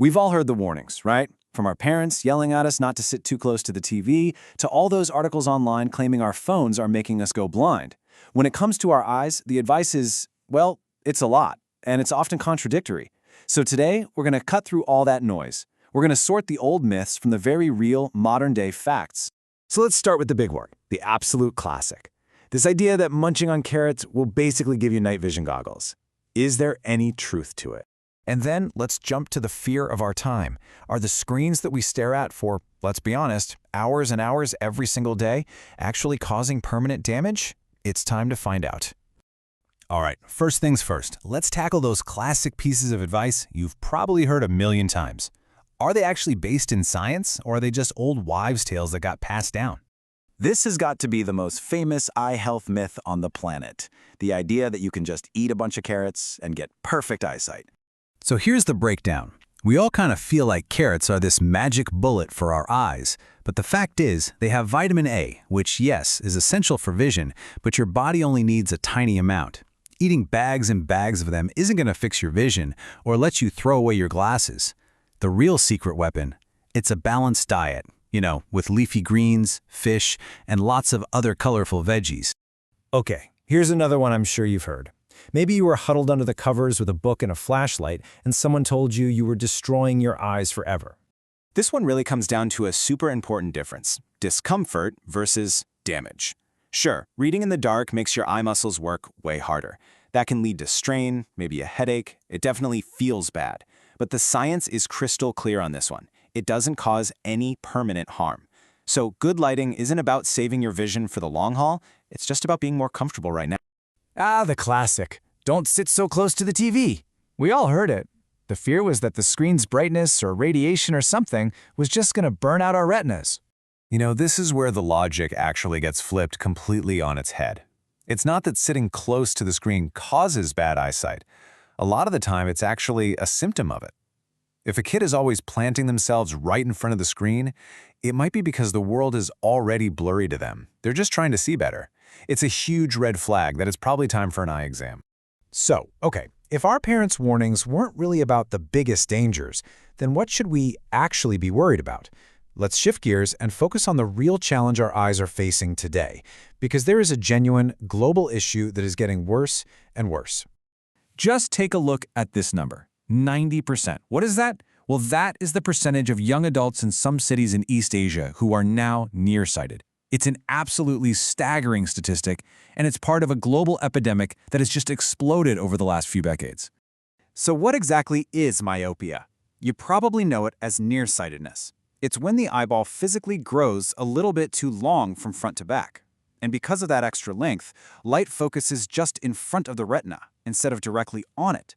We've all heard the warnings, right? From our parents yelling at us not to sit too close to the TV, to all those articles online claiming our phones are making us go blind. When it comes to our eyes, the advice is, well, it's a lot, and it's often contradictory. So today, we're going to cut through all that noise. We're going to sort the old myths from the very real, modern-day facts. So let's start with the big one, the absolute classic. This idea that munching on carrots will basically give you night vision goggles. Is there any truth to it? And then let's jump to the fear of our time. Are the screens that we stare at for, let's be honest, hours and hours every single day actually causing permanent damage? It's time to find out. All right, first things first, let's tackle those classic pieces of advice you've probably heard a million times. Are they actually based in science, or are they just old wives' tales that got passed down? This has got to be the most famous eye health myth on the planet. The idea that you can just eat a bunch of carrots and get perfect eyesight. So here's the breakdown. We all kind of feel like carrots are this magic bullet for our eyes, but the fact is they have vitamin A, which, yes, is essential for vision, but your body only needs a tiny amount. Eating bags and bags of them isn't going to fix your vision or let you throw away your glasses. The real secret weapon, it's a balanced diet, with leafy greens, fish, and lots of other colorful veggies. Okay, here's another one I'm sure you've heard. Maybe you were huddled under the covers with a book and a flashlight, and someone told you you were destroying your eyes forever. This one really comes down to a super important difference: discomfort versus damage. Sure, reading in the dark makes your eye muscles work way harder. That can lead to strain, maybe a headache. It definitely feels bad. But the science is crystal clear on this one. It doesn't cause any permanent harm. So good lighting isn't about saving your vision for the long haul. It's just about being more comfortable right now. Ah, the classic. Don't sit so close to the TV. We all heard it. The fear was that the screen's brightness or radiation or something was just going to burn out our retinas. This is where the logic actually gets flipped completely on its head. It's not that sitting close to the screen causes bad eyesight. A lot of the time, it's actually a symptom of it. If a kid is always planting themselves right in front of the screen, it might be because the world is already blurry to them. They're just trying to see better. It's a huge red flag that it's probably time for an eye exam. So, okay, if our parents' warnings weren't really about the biggest dangers, then what should we actually be worried about? Let's shift gears and focus on the real challenge our eyes are facing today, because there is a genuine global issue that is getting worse and worse. Just take a look at this number, 90%. What is that? Well, that is the percentage of young adults in some cities in East Asia who are now nearsighted. It's an absolutely staggering statistic, and it's part of a global epidemic that has just exploded over the last few decades. So what exactly is myopia? You probably know it as nearsightedness. It's when the eyeball physically grows a little bit too long from front to back. And because of that extra length, light focuses just in front of the retina instead of directly on it.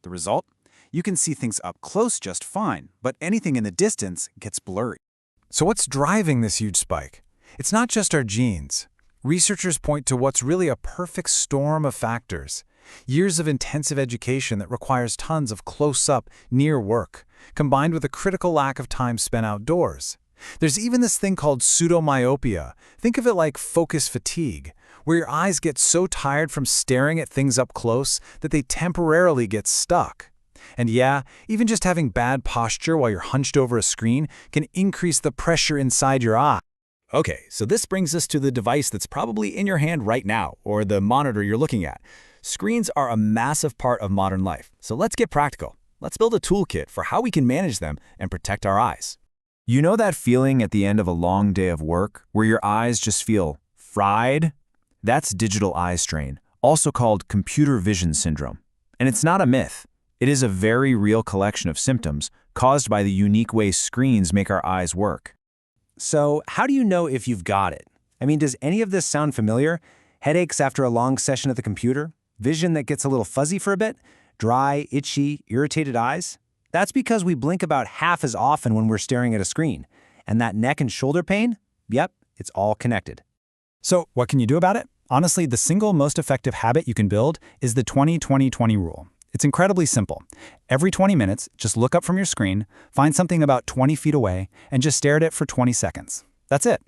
The result? You can see things up close just fine, but anything in the distance gets blurry. So what's driving this huge spike? It's not just our genes. Researchers point to what's really a perfect storm of factors. Years of intensive education that requires tons of close-up, near work, combined with a critical lack of time spent outdoors. There's even this thing called pseudomyopia. Think of it like focus fatigue, where your eyes get so tired from staring at things up close that they temporarily get stuck. And yeah, even just having bad posture while you're hunched over a screen can increase the pressure inside your eye. Okay, so this brings us to the device that's probably in your hand right now, or the monitor you're looking at. Screens are a massive part of modern life, so let's get practical. Let's build a toolkit for how we can manage them and protect our eyes. You know that feeling at the end of a long day of work where your eyes just feel fried? That's digital eye strain, also called computer vision syndrome. And it's not a myth. It is a very real collection of symptoms caused by the unique way screens make our eyes work. So, how do you know if you've got it? I mean, does any of this sound familiar? Headaches after a long session at the computer? Vision that gets a little fuzzy for a bit? Dry, itchy, irritated eyes? That's because we blink about half as often when we're staring at a screen. And that neck and shoulder pain? Yep, it's all connected. So, what can you do about it? Honestly, the single most effective habit you can build is the 20-20-20 rule. It's incredibly simple. Every 20 minutes, just look up from your screen, find something about 20 feet away, and just stare at it for 20 seconds. That's it.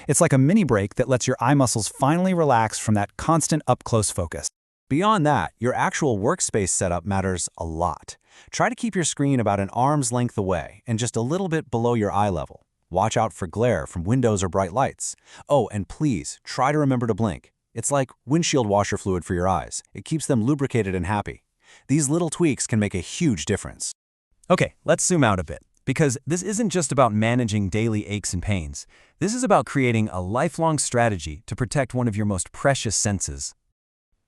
It's like a mini break that lets your eye muscles finally relax from that constant up-close focus. Beyond that, your actual workspace setup matters a lot. Try to keep your screen about an arm's length away and just a little bit below your eye level. Watch out for glare from windows or bright lights. Oh, and please, try to remember to blink. It's like windshield washer fluid for your eyes. It keeps them lubricated and happy. These little tweaks can make a huge difference. Okay, let's zoom out a bit, because this isn't just about managing daily aches and pains. This is about creating a lifelong strategy to protect one of your most precious senses.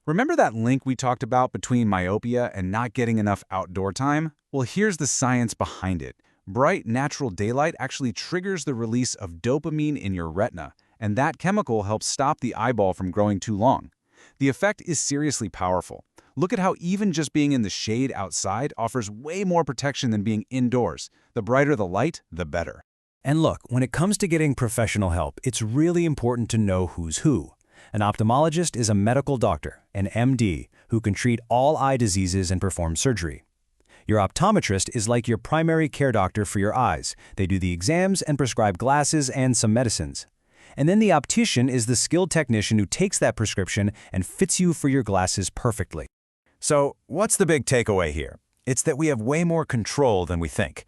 Remember that link we talked about between myopia and not getting enough outdoor time? Well, here's the science behind it. Bright, natural daylight actually triggers the release of dopamine in your retina, and that chemical helps stop the eyeball from growing too long. The effect is seriously powerful. Look at how even just being in the shade outside offers way more protection than being indoors. The brighter the light, the better. And look, when it comes to getting professional help, it's really important to know who's who. An ophthalmologist is a medical doctor, an MD, who can treat all eye diseases and perform surgery. Your optometrist is like your primary care doctor for your eyes. They do the exams and prescribe glasses and some medicines. And then the optician is the skilled technician who takes that prescription and fits you for your glasses perfectly. So, what's the big takeaway here? It's that we have way more control than we think.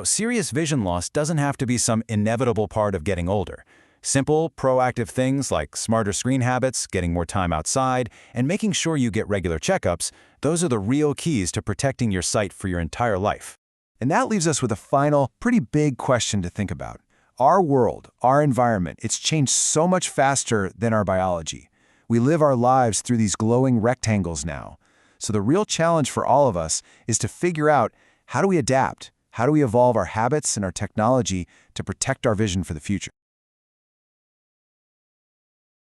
Serious vision loss doesn't have to be some inevitable part of getting older. Simple, proactive things like smarter screen habits, getting more time outside, and making sure you get regular checkups, those are the real keys to protecting your sight for your entire life. And that leaves us with a final, pretty big question to think about. Our world, our environment, it's changed so much faster than our biology. We live our lives through these glowing rectangles now. So the real challenge for all of us is to figure out, how do we adapt? How do we evolve our habits and our technology to protect our vision for the future?